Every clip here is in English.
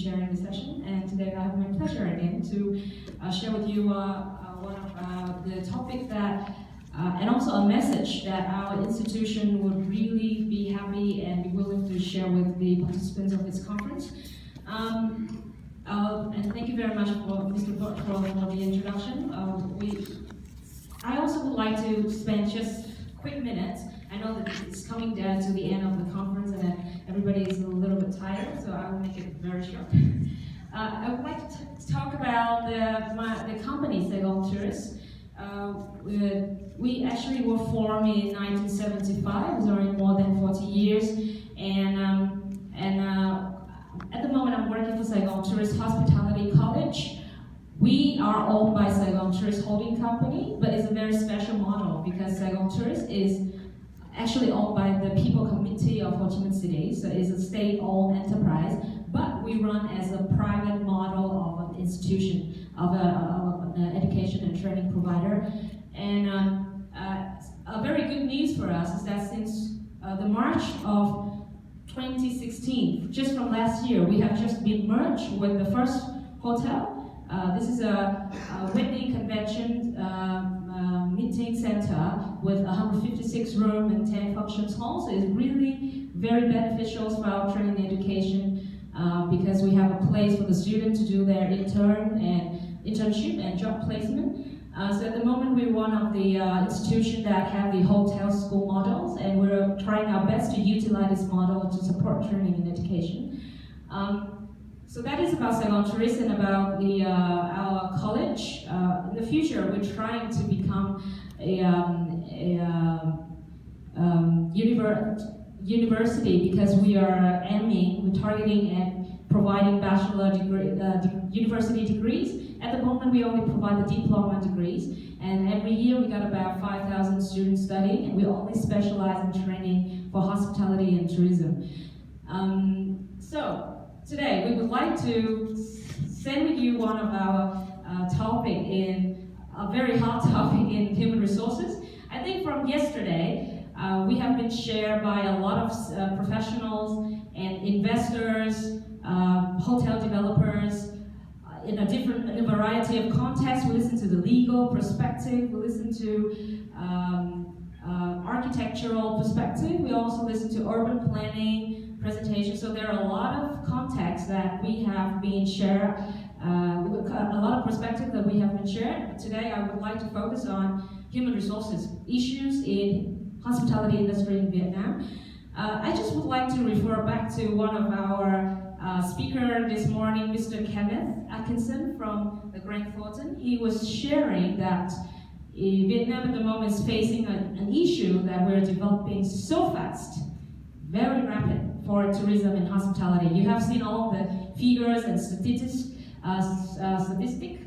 chairing the session, and today I have my pleasure again to share with you one of the topic that, and also a message that our institution would really be happy and be willing to share with the participants of this conference. And thank you very much for Mr. Burt for the introduction. I also would like to spend just quick minutes. I know that it's coming down to the end of the conference and everybody is a little bit tired, so I will make it very short. I would like to talk about the company Saigon Tourist. We actually were formed in 1975, it's already more than 40 years, and at the moment I'm working for Saigon Tourist Hospitality College. We are owned by Saigon Tourist Holding Company, but it's a very special model because Saigon Tourist is actually owned by the People Committee of Ho Chi Minh City, so it's a state-owned enterprise, but we run as a private model of an institution, of an education and training provider. And a very good news for us is that since the March of 2016, just from last year, we have just been merged with the first hotel. This is a wedding convention meeting center with 156 rooms and 10 functions halls. So it's really very beneficial for our training education because we have a place for the student to do their internship and job placement. So at the moment we're one of the institutions that have the hotel school models, and we're trying our best to utilize this model to support training and education. So that is about Saigon Tourist and about our college. In the future, we're trying to become a university because we are we're targeting at providing bachelor degree, university degrees. At the moment, we only provide the diploma degrees, and every year we got about 5,000 students studying, and we only specialize in training for hospitality and tourism. So today, we would like to share with you one of our topic in a very hot topic in human resources. I think from yesterday, we have been shared by a lot of professionals and investors, hotel developers, in a variety of contexts. We listen to the legal perspective, we listen to architectural perspective, we also listen to urban planning presentation. So there are a lot of contexts that we have been shared, a lot of perspective that we have been shared. But today I would like to focus on human resources issues in hospitality industry in Vietnam. I just would like to refer back to one of our speaker this morning, Mr. Kenneth Atkinson from the Grant Thornton. He was sharing that Vietnam at the moment is facing an issue that we're developing so fast, very rapid, for tourism and hospitality. You have seen all the figures and statistics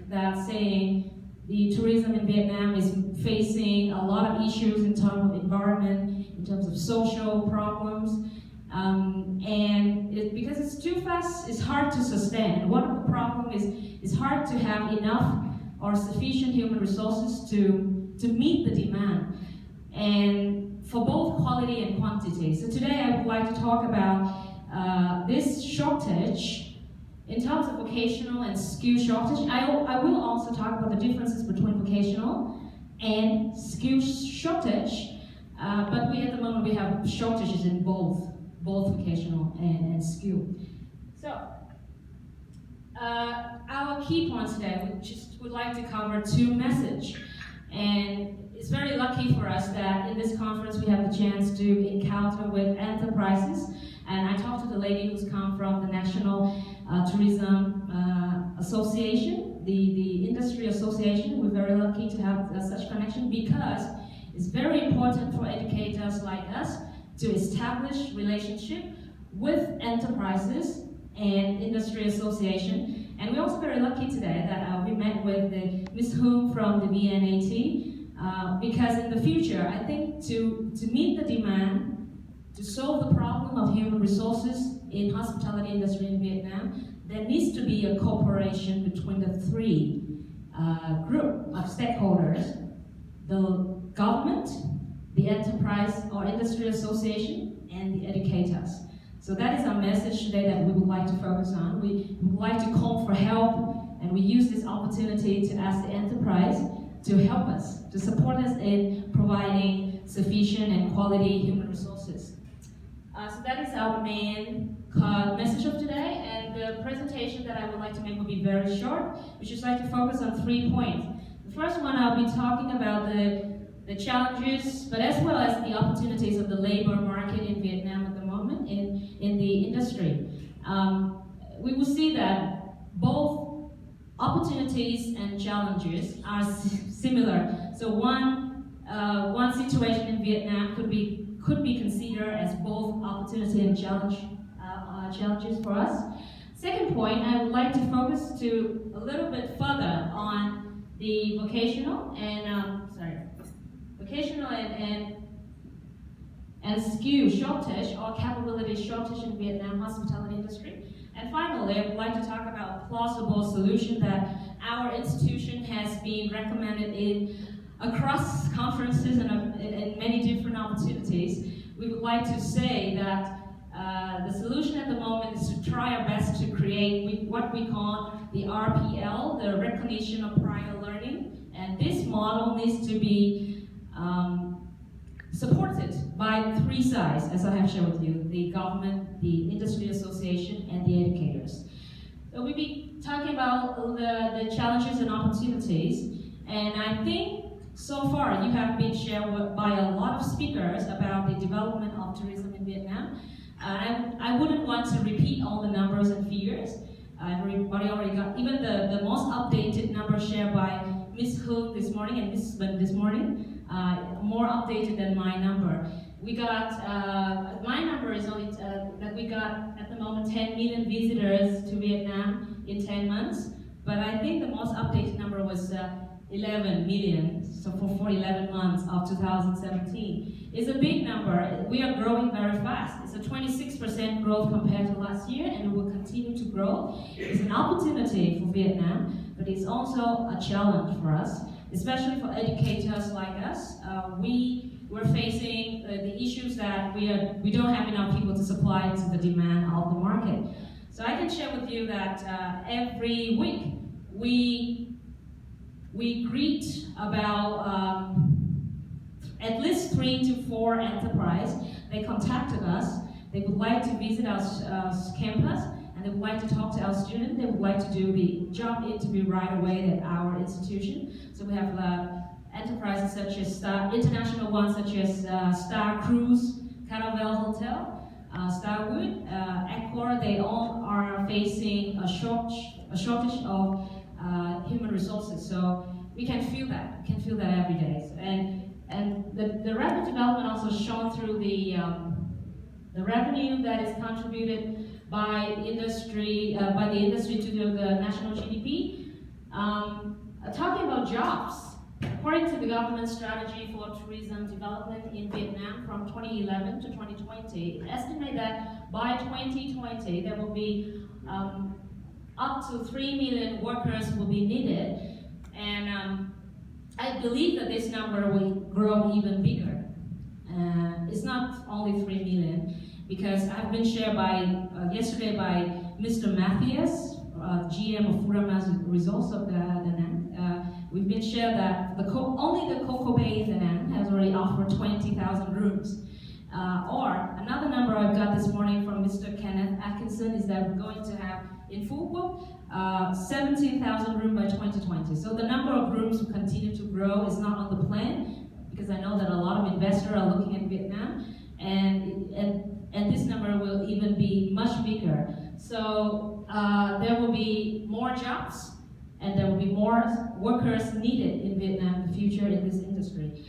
that saying the tourism in Vietnam is facing a lot of issues in terms of environment, in terms of social problems, and because it's too fast, it's hard to sustain. One of the problems is it's hard to have enough or sufficient human resources to meet the demand, and for both quality and quantity. So today I would like to talk about this shortage in terms of vocational and skill shortage. I will also talk about the differences between vocational and skill shortage, but at the moment we have shortages in both vocational and skill. So our key points today, we just would like to cover two messages. And it's very lucky for us that in this conference we have the chance to encounter with enterprises. And I talked to the lady who's come from the National Tourism Association, the industry association. We're very lucky to have such connection because it's very important for educators like us to establish relationship with enterprises and industry association. And we're also very lucky today that we met with Ms. Hung from the VNAT because in the future, I think to meet the demand, to solve the problem of human resources in hospitality industry in Vietnam, there needs to be a cooperation between the three group of stakeholders: the government, the enterprise or industry association, and the educators. So that is our message today that we would like to focus on. We would like to call for help, and we use this opportunity to ask the enterprise to help us, to support us in providing sufficient and quality human resources. So that is our main message of today, and the presentation that I would like to make will be very short. We just like to focus on 3 points. The first one, I'll be talking about the challenges, but as well as the opportunities of the labor market in Vietnam at the moment in the industry. We will see that both opportunities and challenges are similar. So one situation in Vietnam could be considered as both opportunity and challenges for us. Second point, I would like to focus to a little bit further on the vocational and skill shortage or capability shortage in Vietnam hospitality industry. And finally, I would like to talk about a plausible solution that our institution has been recommended across conferences and in many different opportunities. We would like to say that the solution at the moment is to try our best to create what we call the RPL, the recognition of prior learning. And this model needs to be supported by 3 sides, as I have shared with you: the government, the industry association, and the educators. So we'll be talking about the challenges and opportunities, and I think so far you have been shared by a lot of speakers about the development of tourism in Vietnam. I wouldn't want to repeat all the numbers and figures. Everybody already got even the most updated numbers shared by Ms. Hương this morning and Ms. Ben this morning, more updated than my number. We got, my number is only that we got at the moment 10 million visitors to Vietnam in 10 months, but I think the most updated number was 11 million, so for 11 months of 2017. It's a big number. We are growing very fast. It's a 26% growth compared to last year, and it will continue to grow. It's an opportunity for Vietnam, but it's also a challenge for us, especially for educators like us. We're facing the issues that we don't have enough people to supply to the demand of the market. So I can share with you that every week we greet about at least 3 to 4 enterprises. They contacted us. They would like to visit our campus, and they would like to talk to our students. They would like to do the job interview right away at our institution. So we have enterprises such as international ones such as Star Cruise, Caravel Hotel, Starwood, Accor. They all are facing a shortage of human resources. So we can feel that. We can feel that every day. And the revenue development also shown through the revenue that is contributed by the industry to the national GDP. Talking about jobs, according to the government strategy for tourism development in Vietnam from 2011 to 2020, it estimates that by 2020 there will be up to 3 million workers will be needed, and I believe that this number will grow even bigger. It's not only 3 million, because I've been shared by yesterday by Mr. Matthias, GM of Furamas Resorts of Da Nang. We've been shared that only the Coco Bay in Da Nang has already offered 20,000 rooms. Or another number I've got this morning from Mr. Kenneth Atkinson is that we're going to have in Phu Quoc 17,000 rooms by 2020. So the number of rooms will continue to grow. It's not on the plan, because I know that a lot of investors are looking at Vietnam, and this number will even be much bigger. So there will be more jobs, and there will be more workers needed in Vietnam in the future in this industry.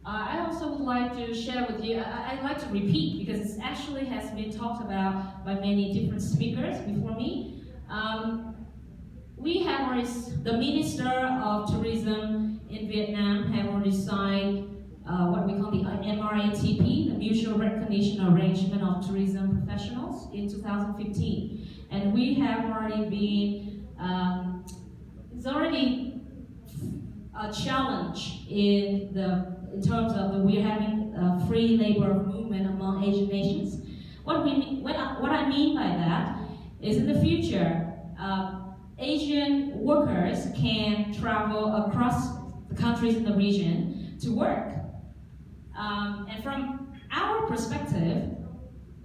I also would like to share with you, I'd like to repeat, because it actually has been talked about by many different speakers before me. We have already, the Minister of Tourism in Vietnam have already signed what we call the MRATP, the Mutual Recognition Arrangement of Tourism Professionals, in 2015. And we have already been, it's already a challenge in terms of we're having a free labor movement among Asian nations. What I mean by that is in the future, Asian workers can travel across the countries in the region to work. And from our perspective,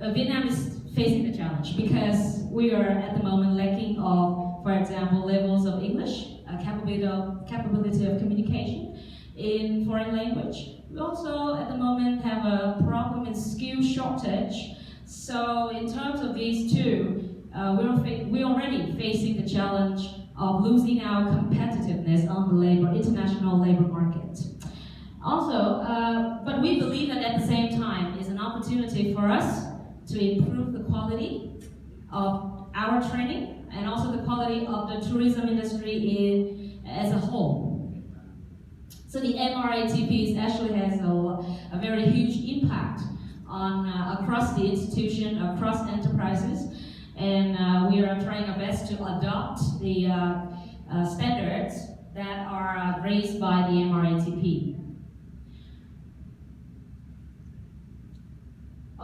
Vietnam is facing the challenge because we are at the moment lacking of, for example, levels of English, capability of communication in foreign language. We also at the moment have a problem in skill shortage. So in terms of these two, we're already facing the challenge of losing our competitiveness on the international labor market. Also, but we believe that at the same time is an opportunity for us to improve the quality of our training and also the quality of the tourism industry as a whole. So the MRATP actually has a very huge impact on across the institution, across enterprises, and we are trying our best to adopt the standards that are raised by the MRATP.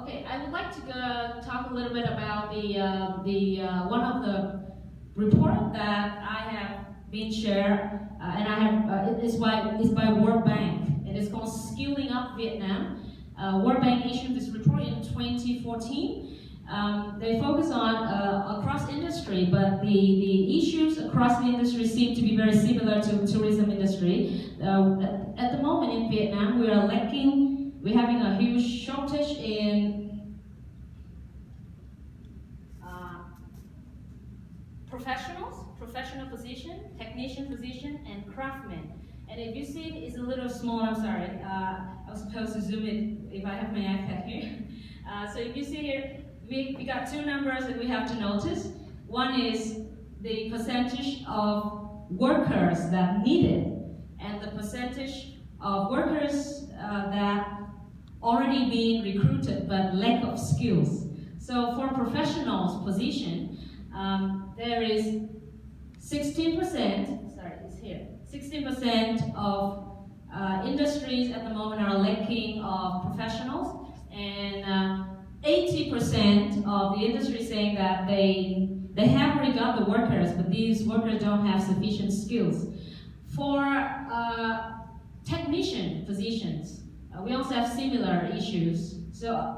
Okay, I would like to talk a little bit about the one of the report that I have been shared, and I have it's by World Bank. It is called Skilling Up Vietnam. World Bank issued this report in 2014. They focus on across industry, but the issues across the industry seem to be very similar to tourism industry. At the moment in Vietnam, we're having a huge shortage in professional position, technician position, and craftsmen. And if you see it's a little small, I'm sorry. I was supposed to zoom it if I have my iPad here. So if you see here, we got two numbers that we have to notice. One is the percentage of workers that needed, and the percentage of workers that already being recruited but lack of skills. So for professionals position, there is 16%, sorry, it's here, 16% of industries at the moment are lacking of professionals, and 80% of the industry saying that they have already got the workers, but these workers don't have sufficient skills. For technician positions, we also have similar issues. So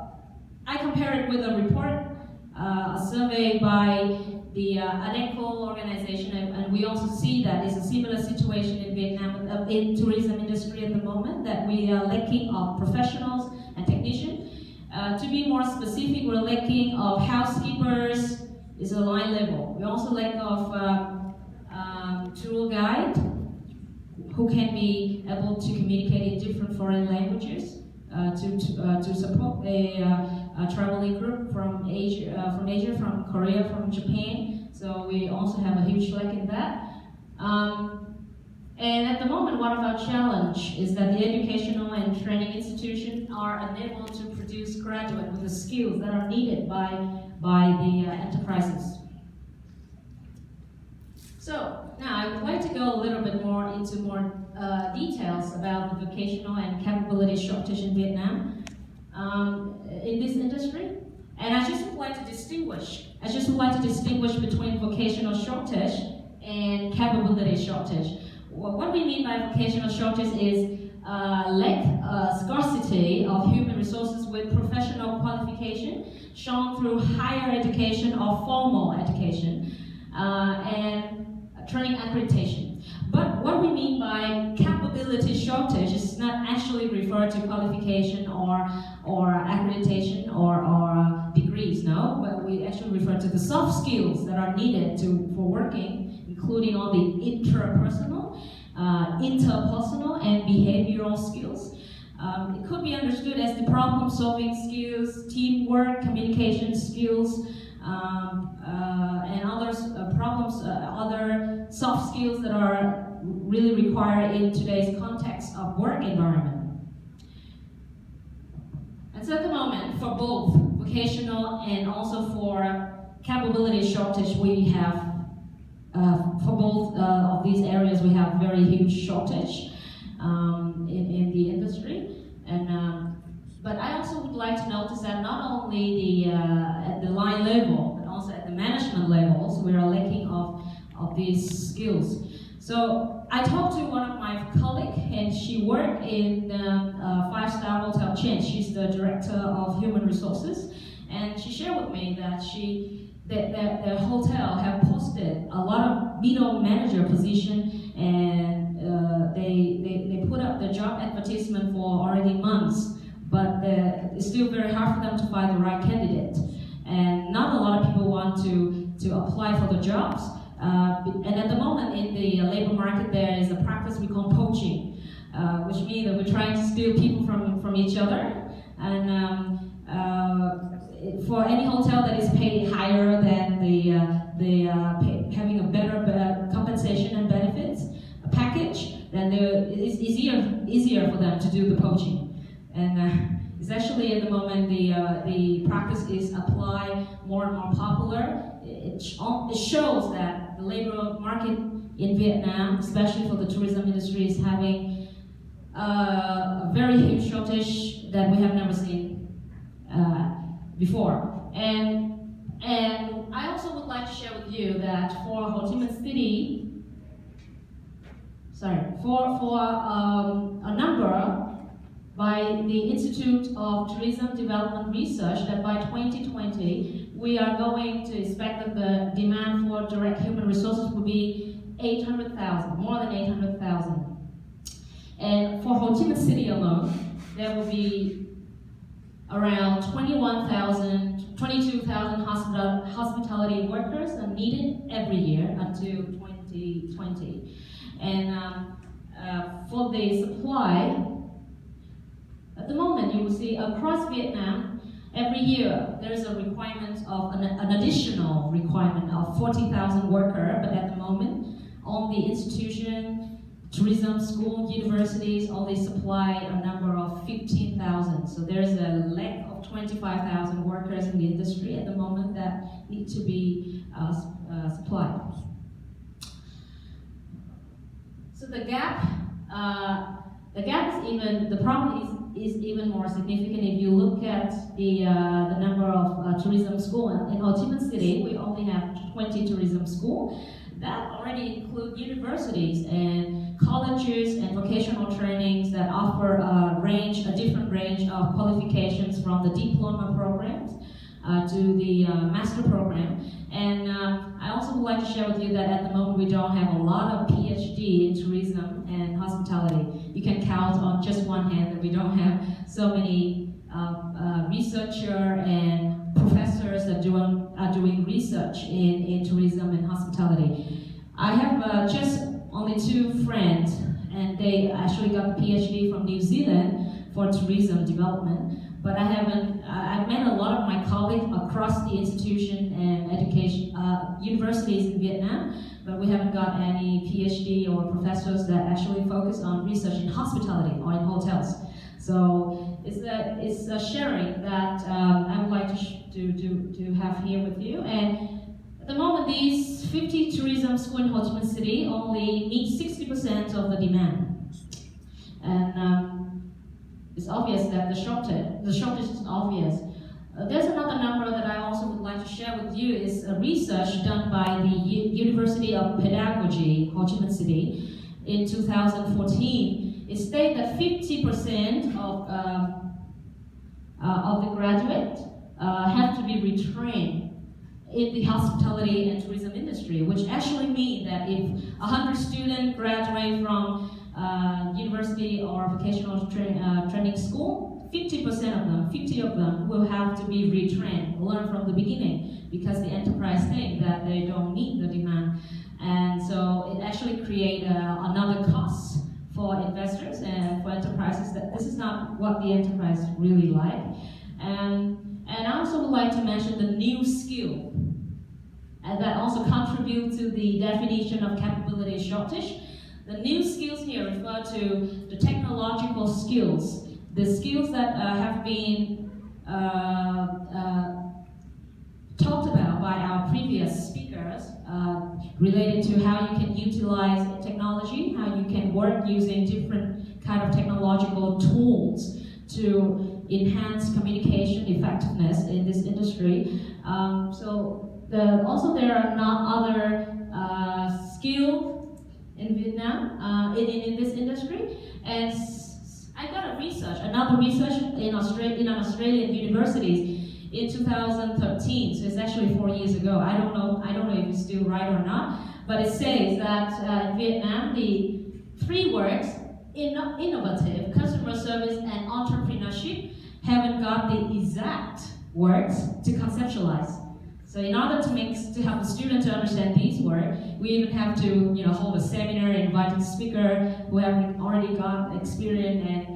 I compare it with a report, a survey by the ADECO organization, and we also see that it's a similar situation in Vietnam in tourism industry at the moment, that we are lacking of professionals and technicians. To be more specific, we're lacking of housekeepers is a line level. We also lack of tour guide who can be able to communicate in different foreign languages to support a traveling group from Asia, from Korea, from Japan. So we also have a huge lack in that. And at the moment, one of our challenge is that the educational and training institutions are unable to produce graduates with the skills that are needed by the enterprises. So now I would like to go a little bit more into more details about the vocational and capability shortage in Vietnam in this industry. And I just would like to distinguish between vocational shortage and capability shortage. What we mean by vocational shortage is scarcity of human resources with professional qualification shown through higher education or formal education and training accreditation. But what we mean by capability shortage is not actually referred to qualification or accreditation or degrees, no, but we actually refer to the soft skills that are needed for working, including all the interpersonal, and behavioral skills. It could be understood as the problem-solving skills, teamwork, communication skills, and other soft skills that are really required in today's context of work environment. And so at the moment, for both vocational and also for capability shortage, we have for both of these areas, we have very huge shortage in the industry. And But I also would like to notice that not only at the line level, but also at the management levels, we are lacking of these skills. So I talked to one of my colleagues, and she worked in a five-star hotel chain. She's the director of human resources, and she shared with me that the hotel have posted a lot of middle manager position, and they put up the job advertisement for already months, but it's still very hard for them to find the right candidate, and not a lot of people want to apply for the jobs. And at the moment in the labor market, there is a practice we call poaching, which means that we're trying to steal people from each other. And for any hotel that is paid higher than having a better compensation and benefits package, then it's easier for them to do the poaching. And it's actually at the moment the practice is apply more and more popular. It shows that the labor market in Vietnam, especially for the tourism industry, is having a very huge shortage that we have never seen before. And I also would like to share with you that for Ho Chi Minh City, for a number by the Institute of Tourism Development Research, that by 2020 we are going to expect that the demand for direct human resources will be 800,000, more than 800,000. And for Ho Chi Minh City alone, there will be around 22,000 hospitality workers are needed every year until 2020. And for the supply, at the moment you will see across Vietnam, every year there is a requirement of an additional requirement of 40,000 workers, but at the moment, all the institution, tourism school, universities, all they supply a number of 15,000. So there's a lack of 25,000 workers in the industry at the moment that need to be supplied. So the gap is even, the problem is even more significant if you look at the number of tourism schools. In Ho Chi Minh City, we only have 20 tourism schools. That already include universities and colleges and vocational trainings that offer a different range of qualifications from the diploma programs to the master program. And I also would like to share with you that at the moment we don't have a lot of PhD in tourism and hospitality. You can count on just one hand that we don't have so many researchers and professors that are doing research in tourism and hospitality. I have just only two friends, and they actually got the PhD from New Zealand for tourism development. But I've met a lot of my colleagues across the institution and education, universities in Vietnam, but we haven't got any PhD or professors that actually focus on research in hospitality or in hotels. So it's a sharing that I would like to have here with you. And at the moment, these 50 tourism schools in Ho Chi Minh City only meet 60% of the demand. And it's obvious that the shortage is obvious. There's another number that I also would like to share with you is a research done by the University of Pedagogy, Ho Chi Minh City, in 2014. It stated that 50% of the graduates have to be retrained in the hospitality and tourism industry, which actually means that if 100 students graduate from university or vocational training school, 50% of them, 50 of them will have to be retrained, learn from the beginning, because the enterprise think that they don't meet the demand. And so it actually creates another cost for investors and for enterprises that this is not what the enterprise really like. And I also would like to mention the new skill, and that also contribute to the definition of capability shortage. The new skills here refer to the technological skills, the skills that have been talked about by our previous speakers, related to how you can utilize technology, how you can work using different kind of technological tools to enhance communication effectiveness in this industry. Also there are not other skill in Vietnam in this industry, and I got another research in Australian universities in 2013. So it's actually 4 years ago. I don't know if it's still right or not, but it says that in Vietnam the 3 words innovative, customer service, and entrepreneurship haven't got the exact words to conceptualize. So in order to help the student to understand these words, we even have to hold a seminar, invite a speaker who have already got experience and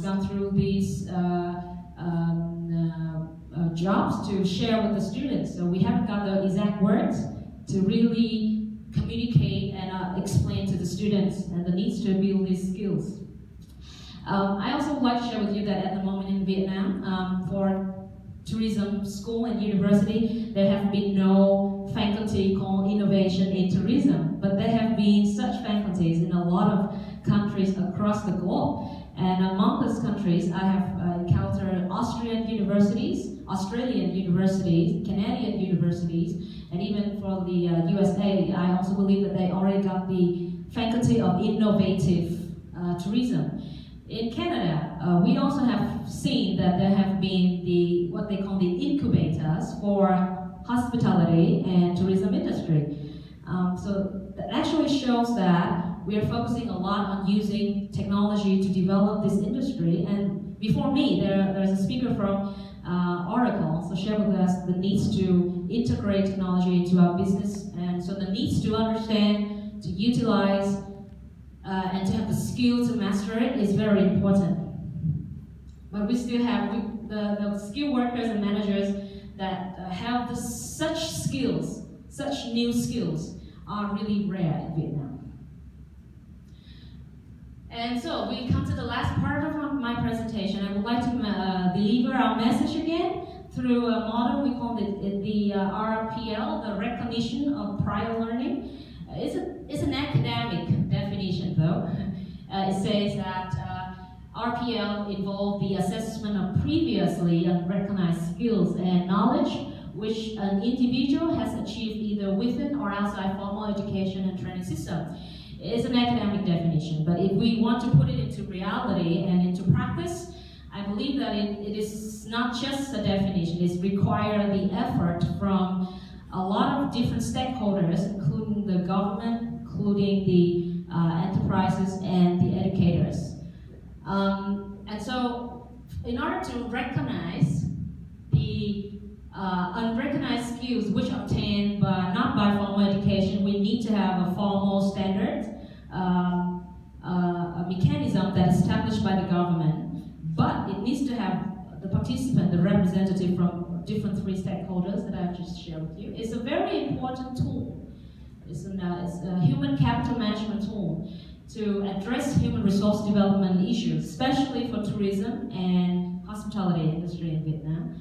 gone through these jobs to share with the students. So we haven't got the exact words to really communicate and explain to the students and the needs to build these skills. I also would like to share with you that at the moment in Vietnam, for tourism school and university, there have been no faculty called innovation in tourism, but there have been such faculties in a lot of countries across the globe. And among those countries, I have encountered Australian universities, Canadian universities, and even for the USA, I also believe that they already got the faculty of innovative tourism. In Canada, we also have seen that there have been what they call the incubators for hospitality and tourism industry. So that actually shows that we are focusing a lot on using technology to develop this industry. And before me, there's a speaker from Oracle, so share with us the needs to integrate technology into our business, and so the needs to understand, to utilize, and to have the skill to master it is very important. But we still have the skilled workers and managers that have such skills, such new skills, are really rare in Vietnam. And so we come to the last part of my presentation. I would like to deliver our message again through a model we call the RPL, the recognition of prior learning. It's an academic definition though. It says that RPL involves the assessment of previously unrecognized skills and knowledge which an individual has achieved either within or outside formal education and training system. It's an academic definition, but if we want to put it into reality and into practice, I believe that it is not just a definition. It requires the effort from a lot of different stakeholders, including the government, including the enterprises and the educators. And so, in order to recognize the unrecognized skills which are obtained not by formal education, we need to have a formal standard, a mechanism that is established by the government, but it needs to have the participant, the representative from different 3 stakeholders that I've just shared with you. It's a very important tool. It's a human capital management tool to address human resource development issues, especially for tourism and hospitality industry in Vietnam.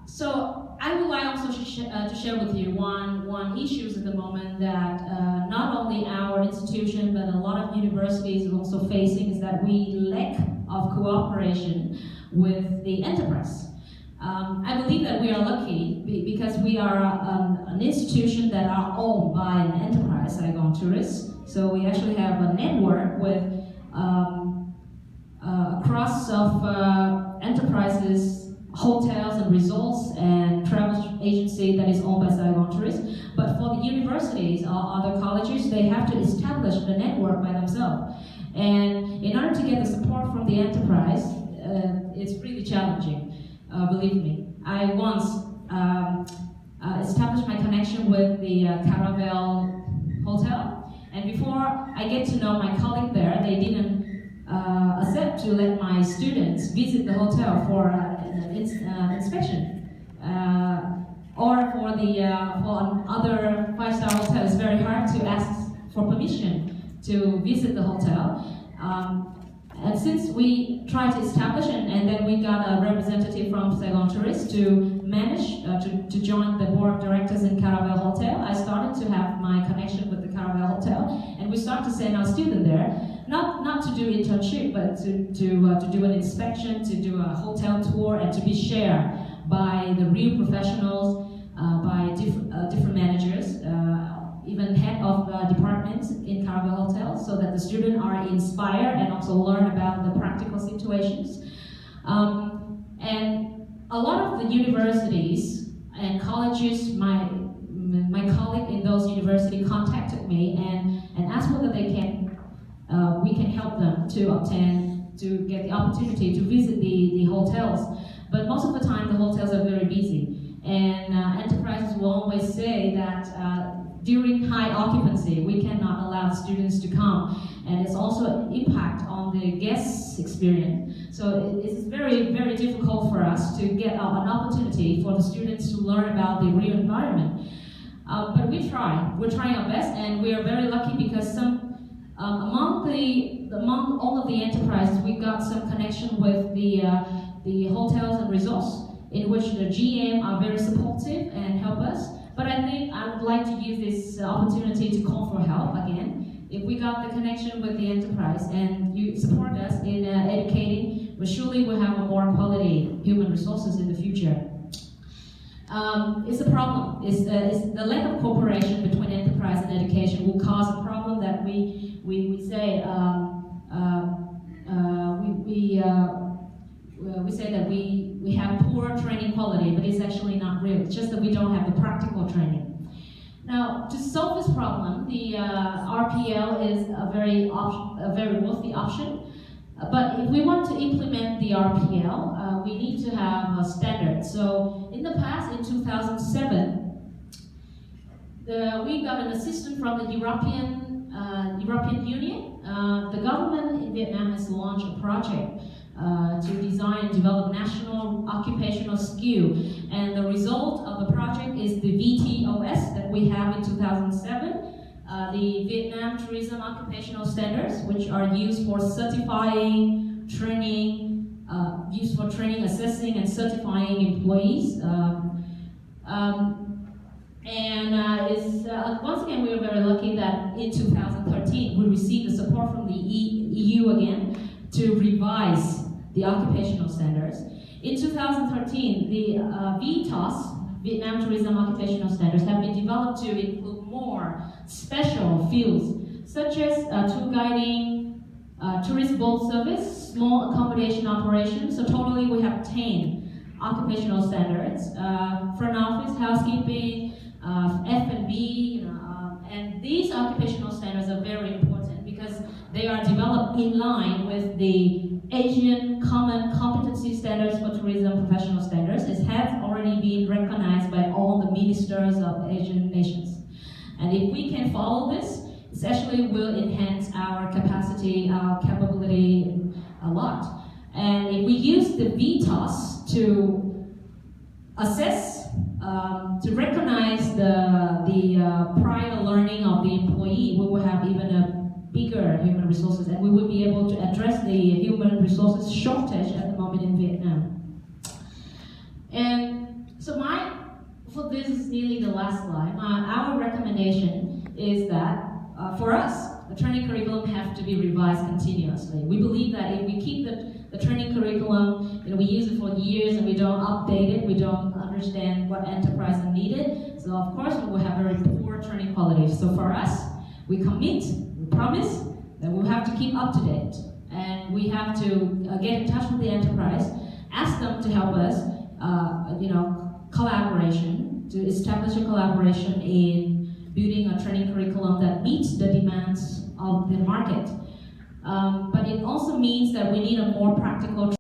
So I would like also to share with you one issues at the moment that not only our institution but a lot of universities are also facing, is that we lack of cooperation with the enterprise. I believe that we are lucky because we are an institution that are owned by an enterprise, Saigon Tourist. So we actually have a network with across of enterprises, hotels and resorts and travel agency that is owned by Saigon Tourist. But for the universities or other colleges, they have to establish the network by themselves. And in order to get the support from the enterprise, it's really challenging, believe me. I once established my connection with the Caravel Hotel, and before I get to know my colleague there, they didn't accept to let my students visit the hotel for inspection. Or for other 5-star hotels, it's very hard to ask for permission to visit the hotel. And since we tried to establish and then we got a representative from Saigon Tourist to manage, to join the board of directors in Caravel Hotel, I started to have my connection with the Caravel Hotel, and we started to send our students there. not to do internship, but to do an inspection, to do a hotel tour, and to be shared by the real professionals, by different managers, even head of departments in Caravel Hotels, so that the students are inspired and also learn about the practical situations. And a lot of the universities and colleges, my colleague in those universities contacted me and asked whether we can help them to get the opportunity to visit the hotels. But most of the time, the hotels are very busy, and enterprises will always say that during high occupancy, we cannot allow students to come, and it's also an impact on the guest experience. So it's very, very difficult for us to get an opportunity for the students to learn about the real environment. But we're trying our best, and we are very lucky because among all of the enterprises, we got some connection with the hotels and resorts, in which the GM are very supportive and help us. But I think I would like to use this opportunity to call for help again. If we got the connection with the enterprise and you support us in educating, well, surely we'll have a more quality human resources in the future. It's a problem. It's the lack of cooperation between enterprise and education will cause a problem that we say we say that we have poor training quality, but it's actually not real. It's just that we don't have the practical training. Now, to solve this problem, the RPL is a very worthy option. But if we want to implement the RPL, we need to have a standard. So in the past, in 2007, we got an assistance from the European Union. The government in Vietnam has launched a project to design and develop national occupational skill. And the result of the project is the VTOS that we have in 2007. The Vietnam Tourism Occupational Standards, which are used for certifying, training, assessing, and certifying employees. Once again, we were very lucky that in 2013 we received the support from the EU again to revise the occupational standards. In 2013, the VTOS, Vietnam Tourism Occupational Standards, have been developed to include more special fields, such as tour guiding, tourist boat service, small accommodation operations. So totally we have 10 occupational standards, front office, housekeeping, F&B, and these occupational standards are very important because they are developed in line with the Asian Common Competency Standards for Tourism Professional Standards. It has already been recognized by all the ministers of Asian nations. And if we can follow this, it actually will enhance our capacity, our capability a lot. And if we use the VTOS to assess, to recognize the prior learning of the employee, we will have even a bigger human resources, and we will be able to address the human resources shortage at the moment in Vietnam. And so for this is nearly the last slide. Our recommendation is that for us, the training curriculum have to be revised continuously. We believe that if we keep the training curriculum, we use it for years and we don't update it, we don't understand what enterprise is needed. So of course we will have very poor training quality. So for us, we commit, we promise that we'll have to keep up to date, and we have to get in touch with the enterprise, ask them to help us, collaboration, to establish a collaboration in building a training curriculum that meets the demands of the market. But it also means that we need a more practical